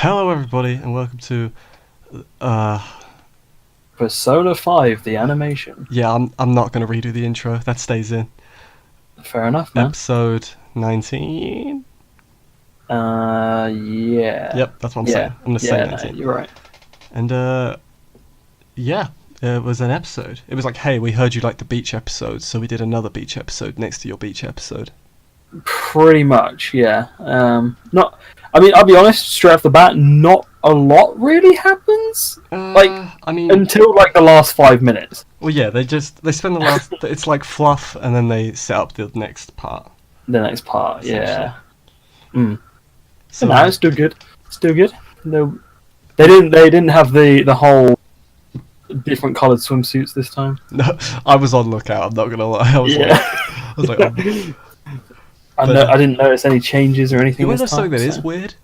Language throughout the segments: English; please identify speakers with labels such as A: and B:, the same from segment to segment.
A: Hello, everybody, and welcome to.
B: Persona 5, the animation.
A: Yeah, I'm not gonna redo the intro. That stays in.
B: Fair enough, man.
A: Episode 19.
B: Yeah.
A: Yep, that's what I'm
B: Yeah.
A: saying. I'm gonna say
B: Yeah, no,
A: 19.
B: you're right.
A: And yeah, it was an episode. It was like, hey, we heard you liked the beach episode, so we did another beach episode next to your beach episode.
B: Pretty much, yeah. I'll be honest, straight off the bat, not a lot really happens. Until like the last 5 minutes.
A: Well, yeah, they spend the last. It's like fluff, and then they set up the next part.
B: The next part, yeah.
A: So
B: No, it's still good. Still good. No, they didn't have the whole different coloured swimsuits this time.
A: No, I was on lookout. I'm not gonna lie. I was like, oh.
B: I didn't notice any changes or anything.
A: You know,
B: this time,
A: something that is weird.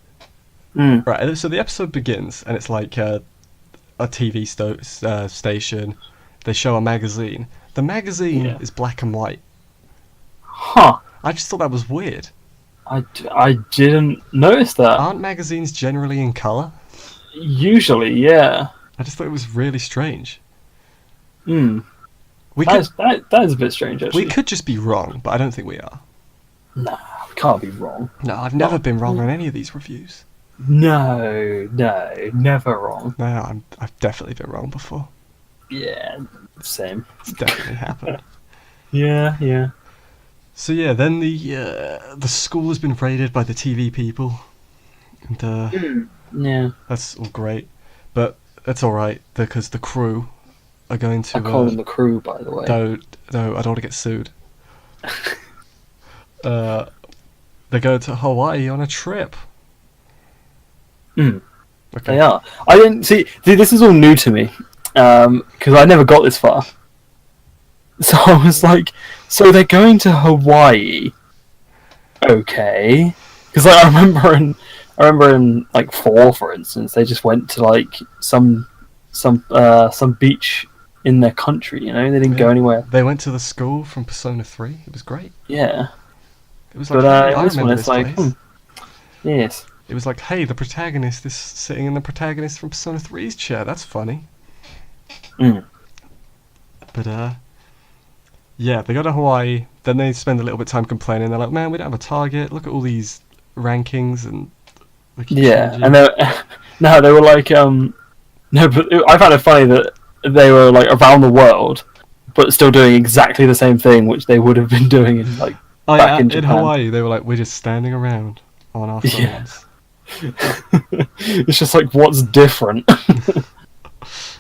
A: Right, so the episode begins, and it's like a TV station. They show a magazine. The magazine is black and white.
B: Huh.
A: I just thought that was weird.
B: I didn't notice that.
A: Aren't magazines generally in colour?
B: Usually, yeah.
A: I just thought it was really strange.
B: That is a bit strange, actually.
A: We could just be wrong, but I don't think we are.
B: Nah, we can't be wrong.
A: No, I've never been wrong on any of these reviews.
B: No, never wrong.
A: No, I've definitely been wrong before.
B: Yeah, same.
A: It's definitely happened.
B: Yeah.
A: So yeah, then the school has been raided by the TV people, and
B: yeah,
A: that's all great, but that's all right because the crew are going to.
B: I call them the crew, by the way.
A: No, I don't want to get sued. They go to Hawaii on a trip.
B: Okay.
A: Okay.
B: They are. I didn't see. This is all new to me because I never got this far. So I was like, so they're going to Hawaii, okay? Because like, I remember in like 4, for instance, they just went to like some beach in their country. You know, they didn't go anywhere.
A: They went to the school from Persona 3. It was great.
B: Yeah.
A: It was like, I
B: this one
A: remember
B: it's
A: this
B: like,
A: place.
B: Yes.
A: It was like, hey, the protagonist is sitting in the protagonist from Persona 3's chair. That's funny. But yeah, they go to Hawaii. Then they spend a little bit of time complaining. They're like, man, we don't have a target. Look at all these rankings and.
B: Yeah, and they were like, no, but I found it funny that they were like around the world, but still doing exactly the same thing, which they would have been doing in like back in Japan.
A: Hawaii. They were like, we're just standing around on our phones.
B: Yeah. It's just like, what's different?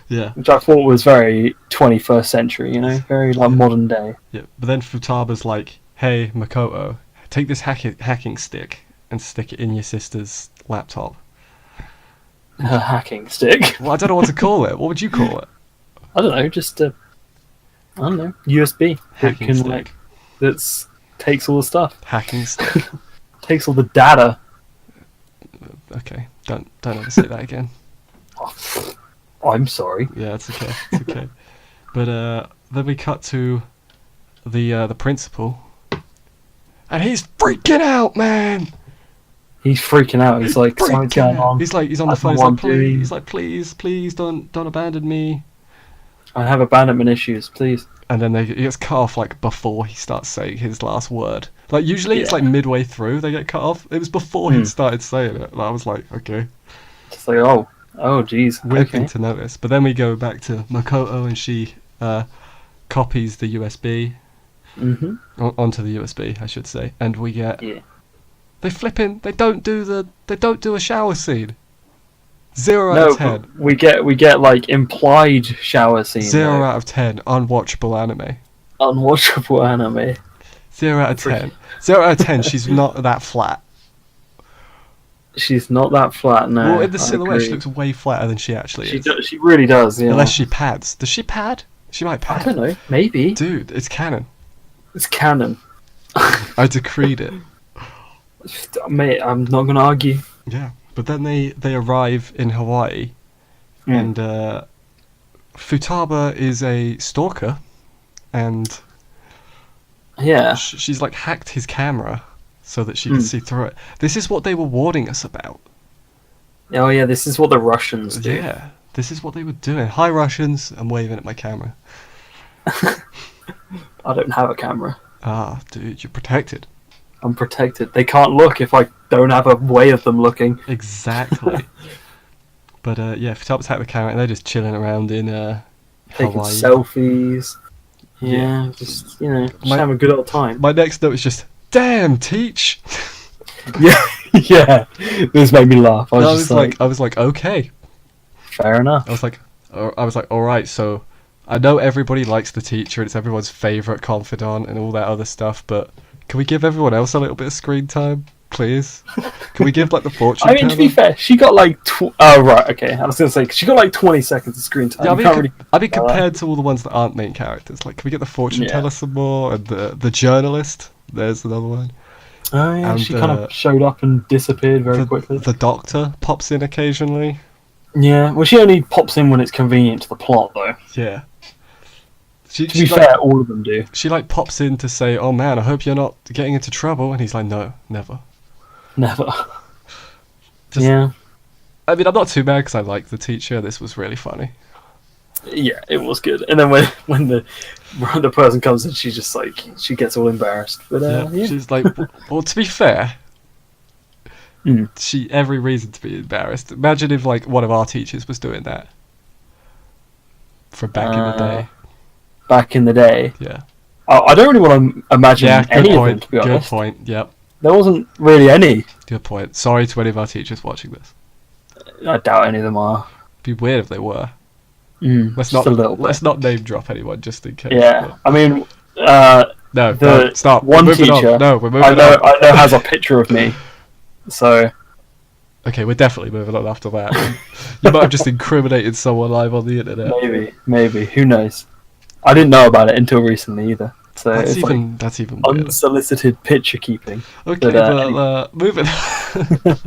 A: Yeah.
B: Which I thought was very 21st century, you know, very like modern day.
A: Yeah, but then Futaba's like, hey, Makoto, take this hacking stick and stick it in your sister's laptop.
B: A hacking stick?
A: Well, I don't know what to call it. What would you call it?
B: I don't know, just I don't know, USB.
A: Hacking stick.
B: Like, that's takes all the stuff.
A: Hacking stick.
B: Takes all the data.
A: Okay, don't ever say that again.
B: I'm sorry.
A: Yeah, it's okay. It's okay. But then we cut to the principal, and he's freaking out, man.
B: He's freaking out. He's like, something's going on.
A: He's on the phone. He's like, please don't abandon me.
B: I have abandonment issues, please.
A: And then he gets cut off like before he starts saying his last word. Like usually it's like midway through they get cut off. It was before he started saying it. And I was like, okay.
B: It's like, oh, jeez.
A: Weird thing to notice. But then we go back to Makoto and she copies the USB onto the USB, I should say, and we get they flipping. They don't do a shower scene. 0 out of 10.
B: We get like implied shower scene.
A: 0 out of 10. Unwatchable anime.
B: Unwatchable anime.
A: 0 out of 10. 0 out of 10. She's not that flat.
B: She's not that flat, no.
A: Well, in the silhouette, she looks way flatter than she actually is.
B: She really does, yeah.
A: Unless she pads. Does she pad? She might pad.
B: I don't know. Maybe.
A: Dude, it's canon.
B: It's canon.
A: I decreed it.
B: Mate, I'm not going to argue.
A: Yeah. But then they arrive in Hawaii, and Futaba is a stalker, and she's like hacked his camera so that she can see through it. This is what they were warning us about.
B: Oh yeah, this is what the Russians do.
A: Yeah, this is what they were doing. Hi, Russians. I'm waving at my camera.
B: I don't have a camera.
A: Ah, dude, you're protected.
B: I'm protected. They can't look if I don't have a way of them looking.
A: Exactly. But yeah, if Top's had the camera, and they're just chilling around in
B: Taking
A: Hawaii.
B: selfies. Yeah, just having a good old time.
A: My next note is just, damn, Teach.
B: Yeah, yeah. This made me laugh. I was
A: like, okay.
B: Fair enough.
A: I was like, all right. So, I know everybody likes the teacher, and it's everyone's favorite confidant, and all that other stuff. But can we give everyone else a little bit of screen time, please? Can we give like the fortune?
B: I mean, to be fair, she got like oh right, okay. I was gonna say she got like 20 seconds of screen time.
A: Yeah, I mean, compared to all the ones that aren't main characters, like, can we get the fortune teller some more, and the journalist? There's another one.
B: Oh yeah, and she kind of showed up and disappeared very quickly.
A: The doctor pops in occasionally.
B: Yeah, well, she only pops in when it's convenient to the plot, though.
A: Yeah.
B: To be fair, all of them do.
A: She like pops in to say, "Oh man, I hope you're not getting into trouble," and he's like, "No, never."
B: Never. Yeah.
A: I mean, I'm not too mad because I like the teacher. This was really funny.
B: Yeah, it was good. And then when the person comes in, she's just like, she gets all embarrassed. But yeah.
A: She's like, well, to be fair, she every reason to be embarrassed. Imagine if like one of our teachers was doing that from back in the day.
B: Back in the day.
A: Yeah.
B: I don't really want to imagine any of them, to be honest.
A: Good point. Yep.
B: There wasn't really any.
A: Good point. Sorry to any of our teachers watching this.
B: I doubt any of them are.
A: It'd be weird if they were.
B: Let's
A: not name drop anyone just in case.
B: Yeah, but... I mean,
A: no, stop.
B: One teacher,
A: on. No, we're moving on.
B: I know has a picture of me, so.
A: Okay, we're definitely moving on after that. You might have just incriminated someone live on the internet.
B: Maybe. Who knows? I didn't know about it until recently either. So
A: that's even weirder.
B: Unsolicited picture keeping.
A: Okay, but moving on.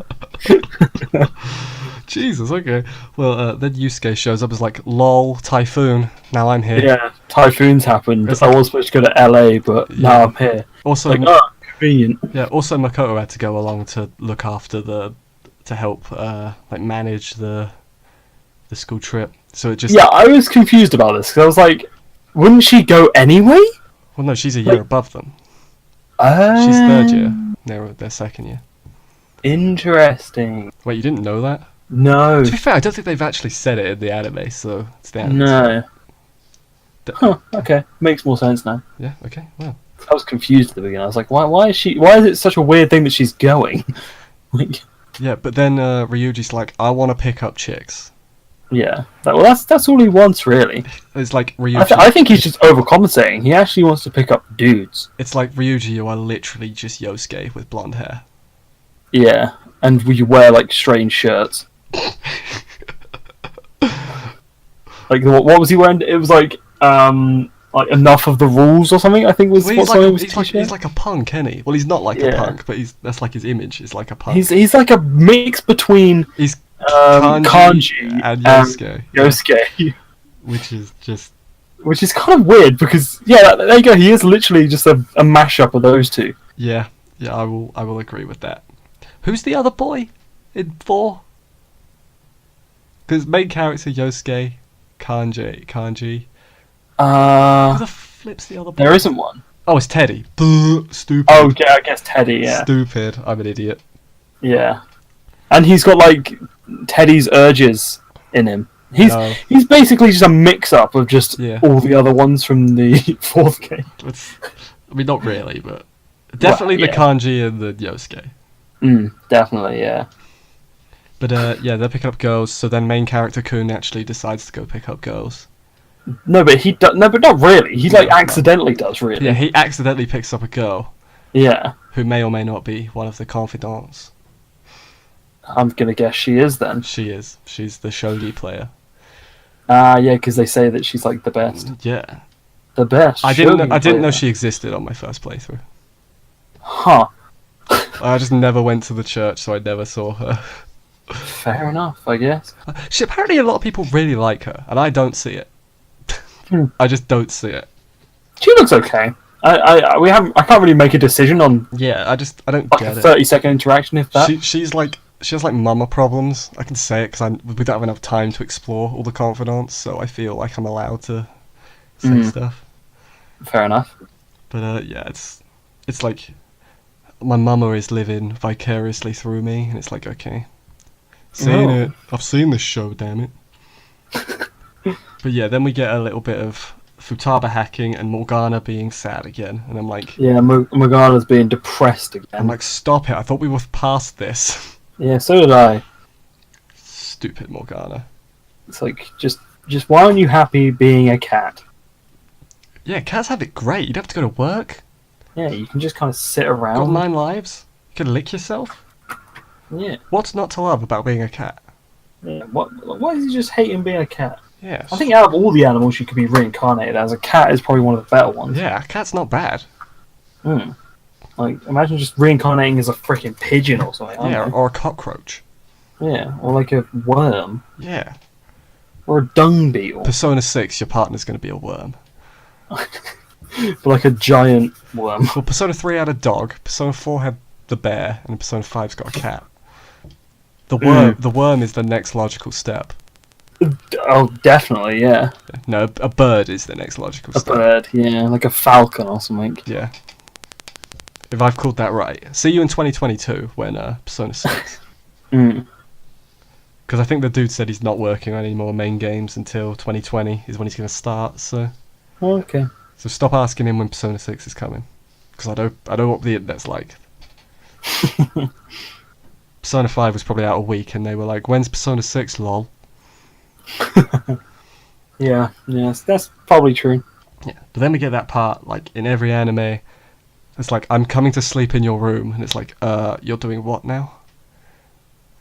A: Jesus, okay. Well, then Yusuke shows up as like, lol, typhoon, now I'm here.
B: Yeah, typhoons happened. I was supposed to go to LA, but now I'm here.
A: Also,
B: like, convenient.
A: Yeah, also Makoto had to go along to look after to help like manage the school trip. So it just...
B: Yeah, I was confused about this, because I was like, wouldn't she go anyway?
A: Well, no, she's a year above them.
B: She's
A: third year. They're second year.
B: Interesting.
A: Wait, you didn't know that?
B: No.
A: To be fair, I don't think they've actually said it in the anime, so it's the anime.
B: No. Okay. Makes more sense now.
A: Yeah, okay, well.
B: I was confused at the beginning. I was like, why is it such a weird thing that she's going? Like...
A: Yeah, but then Ryuji's like, I want to pick up chicks.
B: Yeah. Well, that's all he wants, really.
A: It's like Ryuji...
B: I think he's just overcompensating. He actually wants to pick up dudes.
A: It's like, Ryuji, you are literally just Yosuke with blonde hair.
B: Yeah, and we wear, like, strange shirts. Like, what was he wearing? It was like enough of the rules or something, I think was what something was teaching.
A: He's like a punk, isn't he? Well, he's not like a punk, but that's like his image is like a punk.
B: He's like a mix between Kanji
A: and Yosuke.
B: Yosuke.
A: Which is
B: kind of weird because, there you go, he is literally just a mashup of those two.
A: Yeah, I will agree with that. Who's the other boy in 4? Because main character Yosuke, Kanji. Who the flip's the other boy?
B: There isn't one.
A: Oh, it's Teddy. Stupid.
B: Oh, yeah, I guess Teddy, yeah.
A: Stupid. I'm an idiot.
B: Yeah. And he's got, like, Teddy's urges in him. He's basically just a mix-up of just all the other ones from the 4th game.
A: I mean, not really, but... Definitely the Kanji and the Yosuke.
B: Definitely, yeah.
A: But they're picking up girls. So then main character Kun actually decides to go pick up girls.
B: No, but but not really. He accidentally does, really.
A: Yeah, he accidentally picks up a girl.
B: Yeah.
A: Who may or may not be one of the confidants.
B: I'm gonna guess she is then.
A: She is. She's the shogi player.
B: Yeah, because they say that she's like the best.
A: Yeah.
B: The best.
A: I didn't know she existed on my first playthrough.
B: Huh.
A: I just never went to the church, so I never saw her.
B: Fair enough, I guess.
A: Apparently a lot of people really like her, and I don't see it. I just don't see it.
B: She looks okay. I can't really make a decision on.
A: Yeah, I don't
B: like
A: get
B: a 30-second interaction if that.
A: She's like she has like mama problems. I can say it because we don't have enough time to explore all the confidants, so I feel like I'm allowed to say stuff.
B: Fair enough.
A: But yeah, it's like my mama is living vicariously through me, and it's like, okay, seen it. I've seen this show, damn it. But yeah, then we get a little bit of Futaba hacking and Morgana being sad again, and I'm like,
B: yeah, Morgana's being depressed again.
A: I'm like, stop it! I thought we were past this.
B: Yeah, so did I.
A: Stupid Morgana.
B: It's like, just why aren't you happy being a cat?
A: Yeah, cats have it great. You don't have to go to work.
B: Yeah, you can just kind of sit around.
A: Got 9 lives. You can lick yourself.
B: Yeah.
A: What's not to love about being a cat?
B: Yeah. Why is he just hating being a cat?
A: Yeah.
B: I think out of all the animals you could be reincarnated as, a cat is probably one of the better ones.
A: Yeah, a cat's not bad.
B: Like, imagine just reincarnating as a freaking pigeon or something.
A: Yeah, or a cockroach.
B: Yeah, or like a worm.
A: Yeah.
B: Or a dung beetle.
A: Persona 6, your partner's going to be a worm.
B: But like a giant worm.
A: Well, Persona 3 had a dog, Persona 4 had the bear, and Persona 5's got a cat. The worm is the next logical step.
B: Oh, definitely, yeah.
A: No, a bird is the next logical step.
B: A bird, yeah, like a falcon or something.
A: Yeah. If I've called that right. See you in 2022 when Persona 6. Because I think the dude said he's not working on any more main games until 2020 is when he's going to start, so...
B: Oh, okay.
A: So stop asking him when Persona 6 is coming. Because I know what the internet's like. Persona 5 was probably out a week and they were like, when's Persona 6, lol?
B: Yeah, that's probably true.
A: Yeah, but then we get that part, like, in every anime, it's like, I'm coming to sleep in your room, and it's like, you're doing what now?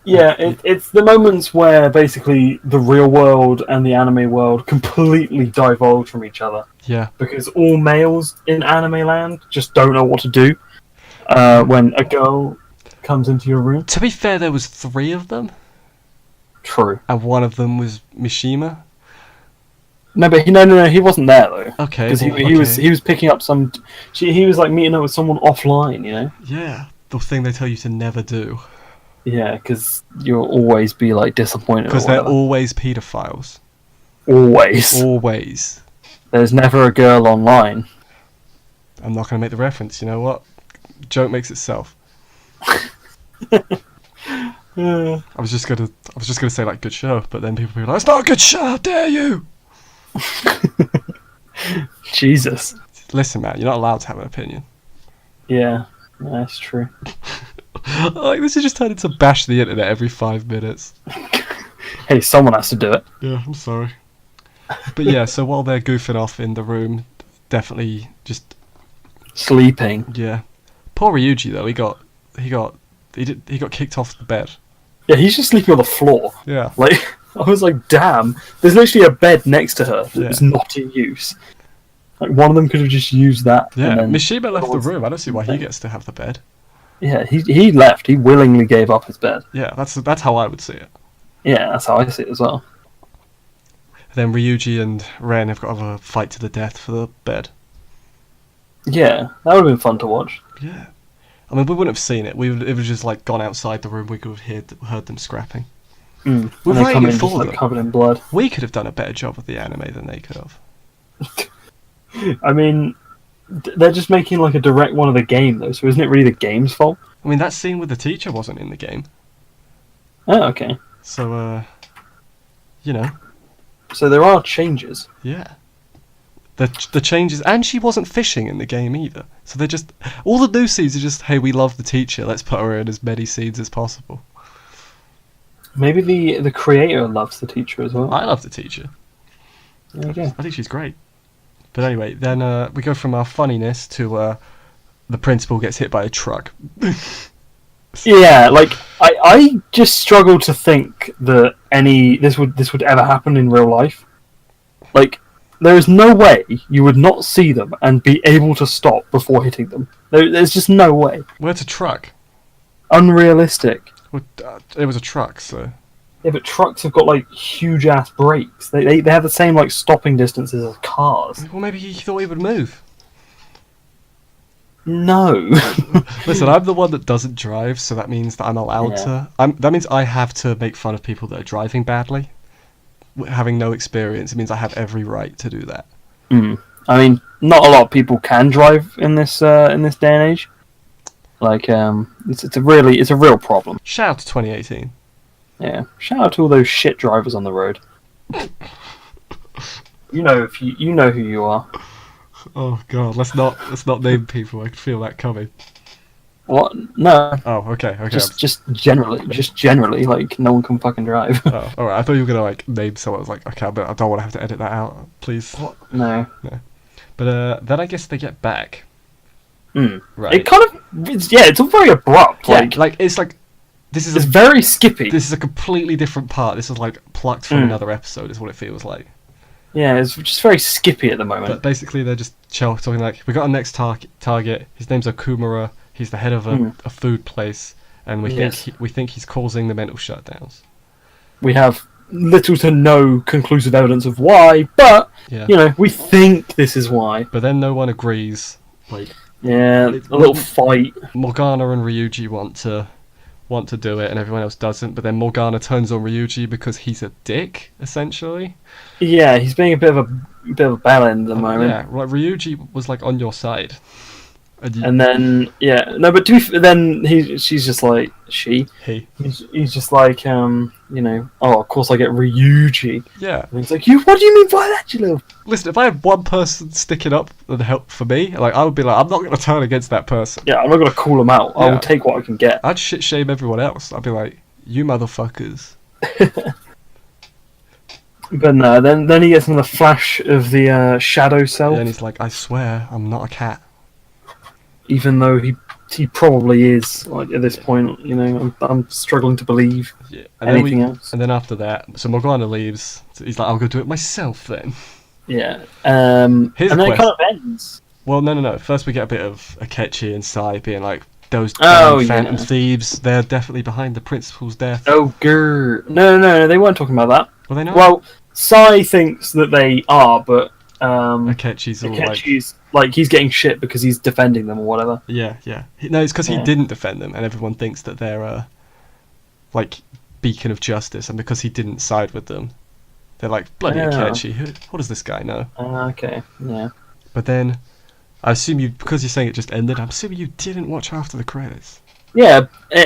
B: Yeah, it's the moments where basically the real world and the anime world completely divulge from each other.
A: Yeah.
B: Because all males in anime land just don't know what to do when a girl comes into your room.
A: To be fair, there was 3 of them.
B: True.
A: And one of them was Mishima.
B: No, but he wasn't there though.
A: Okay.
B: Because he was picking up some. He was like meeting up with someone offline, you know.
A: Yeah, the thing they tell you to never do.
B: Yeah, because you'll always be like disappointed.
A: Because they're always paedophiles.
B: Always.
A: Always.
B: There's never a girl online.
A: I'm not going to make the reference. You know what? Joke makes itself. I was just gonna say like good show, but then people be like, it's not a good show. How dare you?
B: Jesus.
A: Listen, man, you're not allowed to have an opinion.
B: Yeah, that's true.
A: Like this is just turned into bash the internet every 5 minutes.
B: Hey, someone has to do it.
A: Yeah, I'm sorry. But yeah, so while they're goofing off in the room, definitely just
B: sleeping.
A: Yeah. Poor Ryuji though, he got kicked off the bed.
B: Yeah, he's just sleeping on the floor.
A: Yeah.
B: Like I was like, damn. There's literally a bed next to her that was not in use. Like one of them could have just used that.
A: Yeah, Mishima left the room. I don't see why he gets to have the bed.
B: Yeah, he left. He willingly gave up his bed.
A: Yeah, that's how I would see it.
B: Yeah, that's how I see it as well.
A: Then Ryuji and Ren have got to have a fight to the death for the bed.
B: Yeah, that would have been fun to watch.
A: Yeah. I mean, we wouldn't have seen it. It would have just like gone outside the room. We could have heard them scrapping.
B: We're
A: writing it for them.
B: Covered in blood.
A: We could have done a better job of the anime than they could have.
B: I mean, they're just making like a direct one of the game though, so isn't it really the game's fault?
A: I mean, that scene with the teacher wasn't in the game.
B: Oh, okay.
A: So, you know.
B: So there are changes.
A: Yeah. The changes, and she wasn't fishing in the game either. So they're just all the new scenes are just, hey, we love the teacher. Let's put her in as many scenes as possible.
B: Maybe the creator loves the teacher as well.
A: I love the teacher.
B: There you go.
A: I think she's great. But anyway, then we go from our funniness to the principal gets hit by a truck.
B: Yeah, like I just struggle to think that this would ever happen in real life. Like, there is no way you would not see them and be able to stop before hitting them. There's just no way.
A: Where's a truck?
B: Unrealistic.
A: Well, it was a truck, so.
B: Yeah, but trucks have got like huge ass brakes. They have the same like stopping distances as cars.
A: Well, maybe he thought he would move.
B: No.
A: Listen, I'm the one that doesn't drive, so that means that I'm allowed
B: Yeah.
A: to. That means I have to make fun of people that are driving badly, having no experience. It means I have every right to do that.
B: I mean, not a lot of people can drive in this day and age. Like, it's a real problem.
A: Shout out to 2018.
B: Yeah. Shout out to all those shit drivers on the road. You know who you are.
A: Oh god, let's not name people. I can feel that coming.
B: What? No.
A: Oh, okay.
B: Just generally, like no one can fucking drive.
A: Oh, all right. I thought you were gonna like name someone. I was like, okay, but I don't want to have to edit that out, please.
B: What? No.
A: But then I guess they get back. Right.
B: It kind of, it's all very abrupt.
A: Yeah, this is
B: it's very skippy.
A: This is a completely different part. This is like plucked from another episode. Is what it feels like.
B: Yeah, it's just very skippy at the moment.
A: But basically, they're just talking like, we got our next target. His name's Okumura. He's the head of a food place, and we think he's causing the mental shutdowns. We
B: have little to no conclusive evidence of why, but we think this is why.
A: But then no one agrees. Like,
B: a little fight.
A: Morgana and Ryuji want to do it, and everyone else doesn't. But then Morgana turns on Ryuji because he's a dick, essentially.
B: Yeah, he's being a bit of a bellend at the moment.
A: Yeah, like Ryuji was like on your side.
B: And then but then she's just like he's just like of course I get Ryuji.
A: Yeah,
B: and he's like, what do you mean by that, you little...
A: Listen, if I had one person sticking up and help for me, like I would be like, I'm not going to turn against that person.
B: Yeah, I'm not going to call them out. I will take what I can get.
A: I'd shit shame everyone else. I'd be like, you motherfuckers.
B: But no, then he gets another flash of the shadow self.
A: Yeah, and he's like, I swear I'm not a cat.
B: Even though he probably is, like, at this point, I'm struggling to believe anything else.
A: And then after that, so Morgana leaves. So he's like, I'll go do it myself then.
B: Yeah. And then it kind of ends.
A: Well, no. First we get a bit of Akechi and Sai being like, those phantom thieves, they're definitely behind the principal's death.
B: Oh, grr. No, they weren't talking about that.
A: Well, they know.
B: Well, Sai thinks that they are, but
A: Akechi's
B: like he's getting shit because he's defending them or whatever.
A: Yeah. No, it's because he didn't defend them, and everyone thinks that they're like beacon of justice, and because he didn't side with them, they're like, bloody Akechi. What does this guy know?
B: Okay, yeah.
A: But then, I assume because you're saying it just ended, I'm assuming you didn't watch after the credits.
B: Yeah,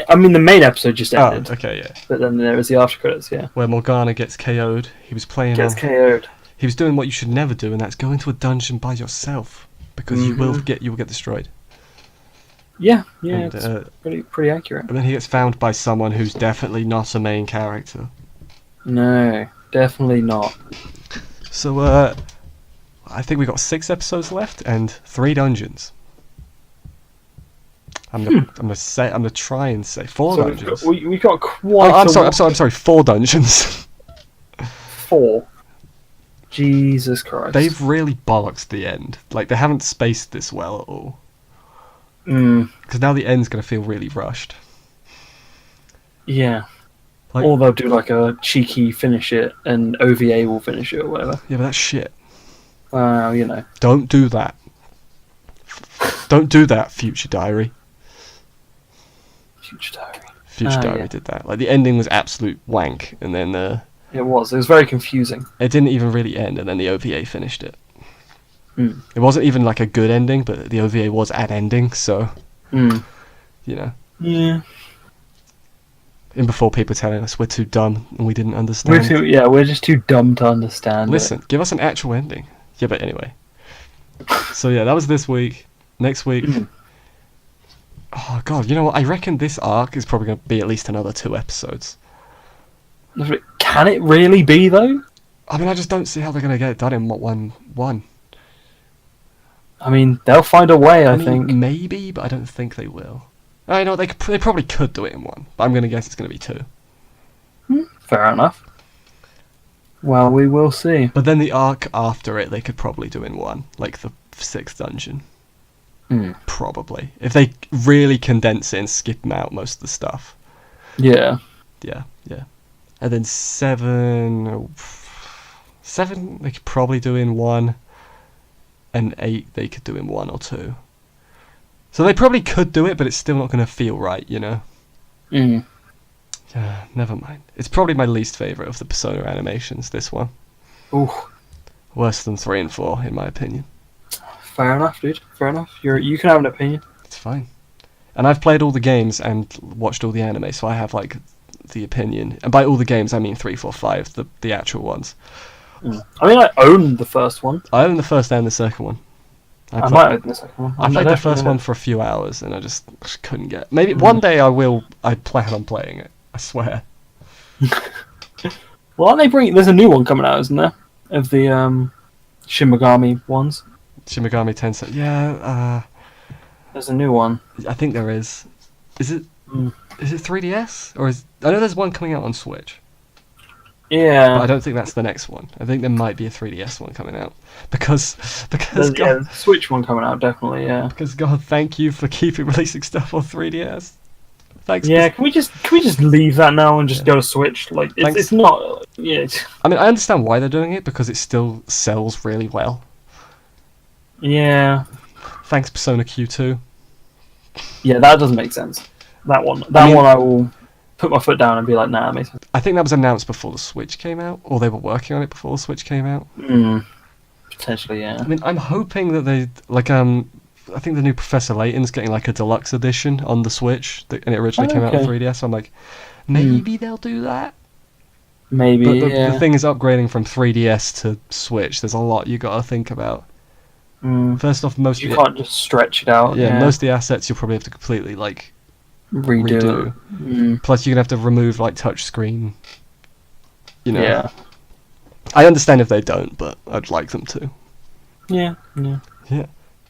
B: I mean the main episode just ended.
A: Oh, okay, yeah.
B: But then there was the after credits, yeah.
A: Where Morgana gets KO'd. He was playing.
B: KO'd.
A: He was doing what you should never do, and that's go into a dungeon by yourself, because you will get destroyed.
B: Yeah, it's pretty accurate.
A: And then he gets found by someone who's definitely not a main character.
B: No, definitely not.
A: So I think we got 6 episodes left and 3 dungeons. I'm gonna try and say 4 dungeons.
B: We got quite.
A: I'm sorry. 4 dungeons.
B: 4. Jesus Christ.
A: They've really bollocksed the end. Like, they haven't spaced this well at all. Because now the end's going to feel really rushed.
B: Yeah. Or they'll do like a cheeky finish it and OVA will finish it or whatever.
A: Yeah, but that's shit.
B: Well,
A: Don't do that. Don't do that, Future Diary. Future Diary did that. Like, the ending was absolute wank, and then
B: It was very confusing.
A: It didn't even really end, and then the OVA finished it. It wasn't even like a good ending, but the OVA was at ending, so
B: Yeah.
A: And before people telling us we're too dumb and we didn't understand.
B: We're just too dumb to understand.
A: Listen, give us an actual ending. Yeah, but anyway. So yeah, that was this week. Next week. Oh god, you know what? I reckon this arc is probably going to be at least another 2 episodes.
B: Can it really be though?
A: I mean, I just don't see how they're going to get it done in one.
B: I mean, they'll find a way. I think
A: maybe, but I don't think they will. I know they probably could do it in 1, but I'm going to guess it's going to be 2.
B: Fair enough. Well, we will see.
A: But then the arc after it, they could probably do in 1, like the 6th dungeon. Probably, if they really condense it and skip out most of the stuff.
B: Yeah.
A: And then 7 they could probably do in 1, and 8 they could do in 1 or 2. So they probably could do it, but it's still not going to feel right, you know?
B: Mm.
A: Yeah, never mind. It's probably my least favourite of the Persona animations, this one.
B: Ooh.
A: Worse than 3 and 4, in my opinion.
B: Fair enough, dude. Fair enough. You can have an opinion.
A: It's fine. And I've played all the games and watched all the anime, so I have, like, the opinion. And by all the games, I mean 3, 4, 5, the actual ones.
B: Mm. I mean, I own the first one.
A: I own the first and the second one.
B: I might own the second one.
A: I played the first one for a few hours, and I just couldn't get... Maybe one day I plan on playing it. I swear.
B: Well, aren't they bringing... There's a new one coming out, isn't there? Of the Shin Megami ones.
A: Shin Megami Tensei. Yeah,
B: There's a new one.
A: I think there is. Is it 3DS? Or is... I know there's one coming out on Switch.
B: Yeah.
A: But I don't think that's the next one. I think there might be a 3DS one coming out. Because
B: there's a Switch one coming out, definitely, yeah.
A: Because God, thank you for keeping releasing stuff on 3DS. Thanks.
B: Yeah, can we just leave that now and just go to Switch? Like, it's not... Yeah.
A: I mean, I understand why they're doing it, because it still sells really well.
B: Yeah.
A: Thanks, Persona Q2.
B: Yeah, that doesn't make sense. That one I will put my foot down and be like, nah, it makes sense.
A: I think that was announced before the Switch came out, or they were working on it before the Switch came out.
B: Potentially, yeah.
A: I mean, I'm hoping that they, like, I think the new Professor Layton's getting, like, a deluxe edition on the Switch, and it originally came out on 3DS, so I'm like, maybe they'll do that?
B: Maybe,
A: but the thing is, upgrading from 3DS to Switch, there's a lot you got to think about. First off,
B: you can't just stretch it out.
A: Yeah, most of the assets you'll probably have to completely, like, redo. Plus, you're going to have to remove, like, touchscreen. You know.
B: Yeah.
A: I understand if they don't, but I'd like them to.
B: Yeah.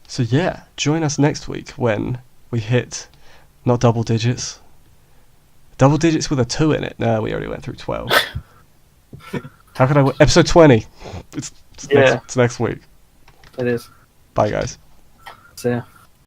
A: So yeah, join us next week when we hit, not double digits with a 2 in it. No, we already went through 12. How could I... Episode 20. It's next week.
B: It is.
A: Bye, guys.
B: See ya.